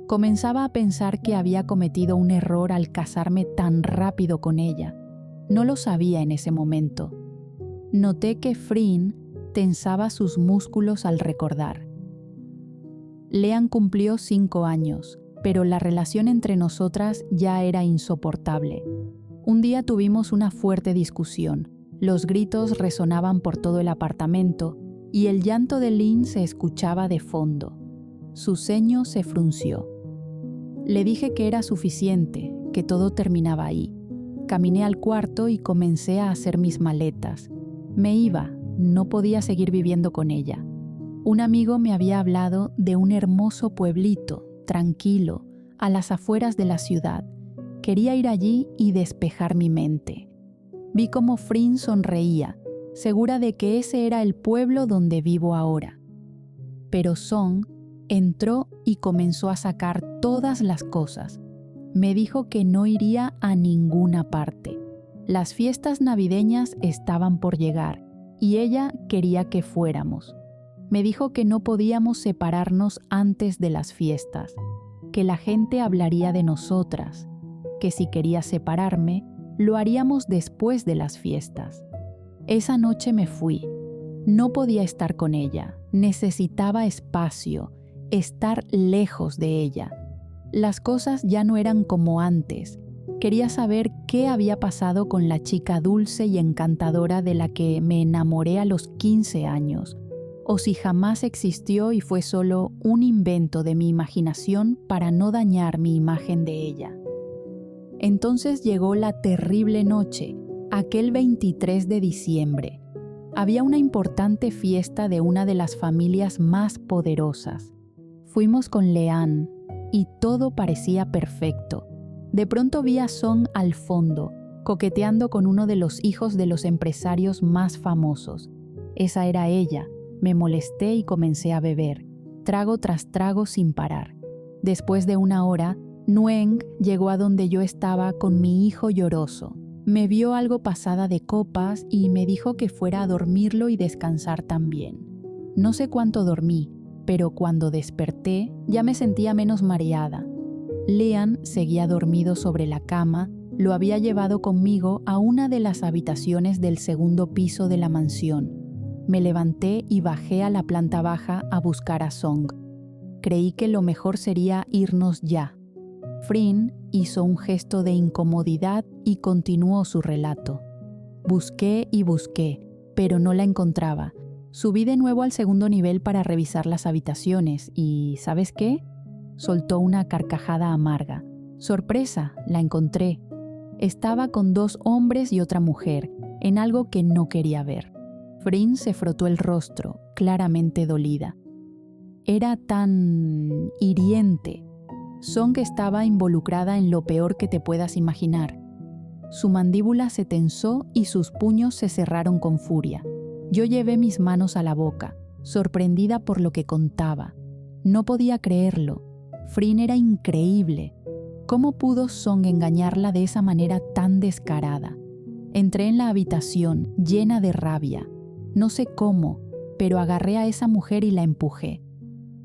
Comenzaba a pensar que había cometido un error al casarme tan rápido con ella. No lo sabía en ese momento. Noté que Frin tensaba sus músculos al recordar. Leanne cumplió 5 años, pero la relación entre nosotras ya era insoportable. Un día tuvimos una fuerte discusión. Los gritos resonaban por todo el apartamento y el llanto de Lynn se escuchaba de fondo. Su ceño se frunció. Le dije que era suficiente, que todo terminaba ahí. Caminé al cuarto y comencé a hacer mis maletas. Me iba, no podía seguir viviendo con ella. Un amigo me había hablado de un hermoso pueblito, tranquilo, a las afueras de la ciudad. Quería ir allí y despejar mi mente. Vi cómo Frin sonreía, segura de que ese era el pueblo donde vivo ahora. Pero Song entró y comenzó a sacar todas las cosas. Me dijo que no iría a ninguna parte. Las fiestas navideñas estaban por llegar y ella quería que fuéramos. Me dijo que no podíamos separarnos antes de las fiestas, que la gente hablaría de nosotras, que si quería separarme, lo haríamos después de las fiestas. Esa noche me fui. No podía estar con ella, necesitaba espacio, estar lejos de ella. Las cosas ya no eran como antes. Quería saber qué había pasado con la chica dulce y encantadora de la que me enamoré a los 15 años, o si jamás existió y fue solo un invento de mi imaginación para no dañar mi imagen de ella. Entonces llegó la terrible noche, aquel 23 de diciembre. Había una importante fiesta de una de las familias más poderosas. Fuimos con Leanne y todo parecía perfecto. De pronto vi a Song al fondo, coqueteando con uno de los hijos de los empresarios más famosos. Esa era ella. Me molesté y comencé a beber, trago tras trago sin parar. Después de una hora, Nguyen llegó a donde yo estaba con mi hijo lloroso. Me vio algo pasada de copas y me dijo que fuera a dormirlo y descansar también. No sé cuánto dormí, pero cuando desperté ya me sentía menos mareada. Leanne seguía dormido sobre la cama, lo había llevado conmigo a una de las habitaciones del segundo piso de la mansión. Me levanté y bajé a la planta baja a buscar a Song. Creí que lo mejor sería irnos ya. Frin hizo un gesto de incomodidad y continuó su relato. Busqué y busqué, pero no la encontraba. Subí de nuevo al segundo nivel para revisar las habitaciones y, ¿sabes qué? Soltó una carcajada amarga. ¡Sorpresa! La encontré. Estaba con 2 hombres y otra mujer, en algo que no quería ver. Frin se frotó el rostro, claramente dolida. Era tan hiriente. Song estaba involucrada en lo peor que te puedas imaginar. Su mandíbula se tensó y sus puños se cerraron con furia. Yo llevé mis manos a la boca, sorprendida por lo que contaba. No podía creerlo. Frin era increíble. ¿Cómo pudo Song engañarla de esa manera tan descarada? Entré en la habitación, llena de rabia. No sé cómo, pero agarré a esa mujer y la empujé.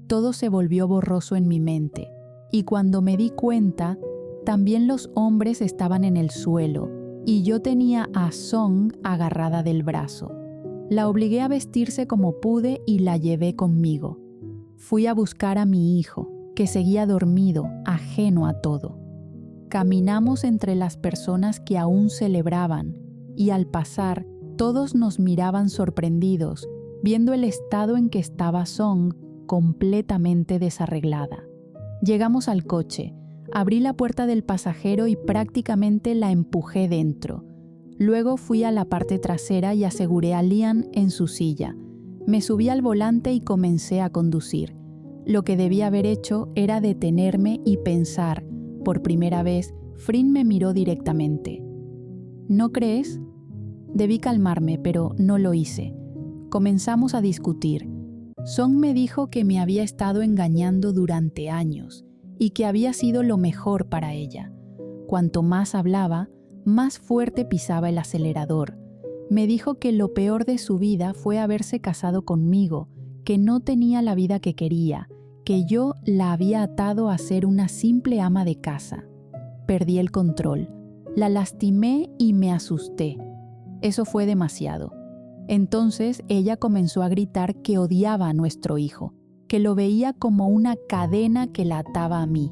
Todo se volvió borroso en mi mente. Y cuando me di cuenta, también los hombres estaban en el suelo y yo tenía a Song agarrada del brazo. La obligué a vestirse como pude y la llevé conmigo. Fui a buscar a mi hijo, que seguía dormido, ajeno a todo. Caminamos entre las personas que aún celebraban y al pasar, todos nos miraban sorprendidos, viendo el estado en que estaba Song, completamente desarreglada. Llegamos al coche, abrí la puerta del pasajero y prácticamente la empujé dentro. Luego fui a la parte trasera y aseguré a Leanne en su silla. Me subí al volante y comencé a conducir. Lo que debía haber hecho era detenerme y pensar. Por primera vez, Frin me miró directamente. ¿No crees? Debí calmarme, pero no lo hice. Comenzamos a discutir. Song me dijo que me había estado engañando durante años y que había sido lo mejor para ella. Cuanto más hablaba, más fuerte pisaba el acelerador. Me dijo que lo peor de su vida fue haberse casado conmigo, que no tenía la vida que quería, que yo la había atado a ser una simple ama de casa. Perdí el control. La lastimé y me asusté. Eso fue demasiado. Entonces ella comenzó a gritar que odiaba a nuestro hijo, que lo veía como una cadena que la ataba a mí.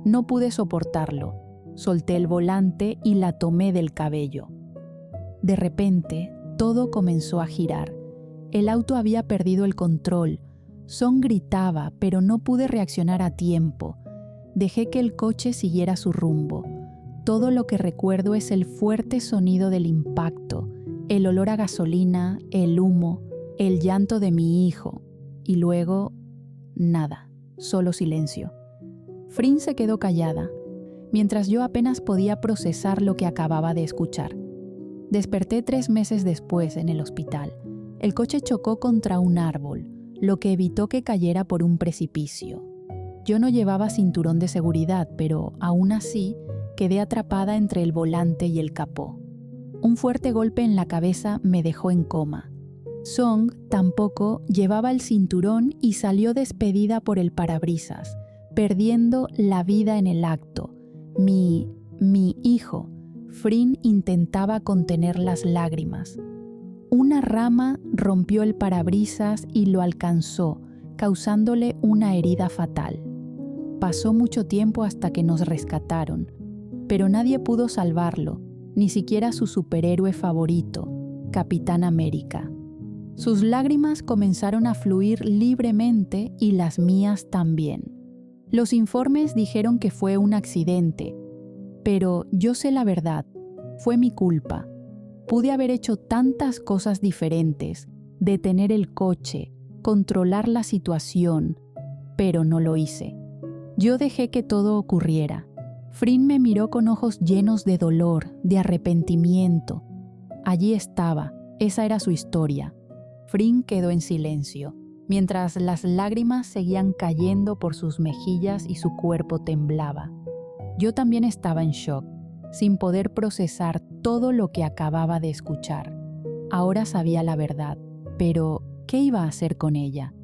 No pude soportarlo. Solté el volante y la tomé del cabello. De repente, todo comenzó a girar. El auto había perdido el control. Song gritaba, pero no pude reaccionar a tiempo. Dejé que el coche siguiera su rumbo. Todo lo que recuerdo es el fuerte sonido del impacto, el olor a gasolina, el humo, el llanto de mi hijo. Y luego, nada, solo silencio. Frin se quedó callada, mientras yo apenas podía procesar lo que acababa de escuchar. Desperté 3 meses después en el hospital. El coche chocó contra un árbol, lo que evitó que cayera por un precipicio. Yo no llevaba cinturón de seguridad, pero aún así quedé atrapada entre el volante y el capó. Un fuerte golpe en la cabeza me dejó en coma. Song tampoco llevaba el cinturón y salió despedida por el parabrisas, perdiendo la vida en el acto. Mi hijo. Frin intentaba contener las lágrimas. Una rama rompió el parabrisas y lo alcanzó, causándole una herida fatal. Pasó mucho tiempo hasta que nos rescataron, pero nadie pudo salvarlo, ni siquiera su superhéroe favorito, Capitán América. Sus lágrimas comenzaron a fluir libremente y las mías también. Los informes dijeron que fue un accidente, pero yo sé la verdad, fue mi culpa. Pude haber hecho tantas cosas diferentes, detener el coche, controlar la situación, pero no lo hice. Yo dejé que todo ocurriera. Frin me miró con ojos llenos de dolor, de arrepentimiento. Allí estaba, esa era su historia. Frin quedó en silencio, mientras las lágrimas seguían cayendo por sus mejillas y su cuerpo temblaba. Yo también estaba en shock, sin poder procesar todo lo que acababa de escuchar. Ahora sabía la verdad, pero ¿qué iba a hacer con ella?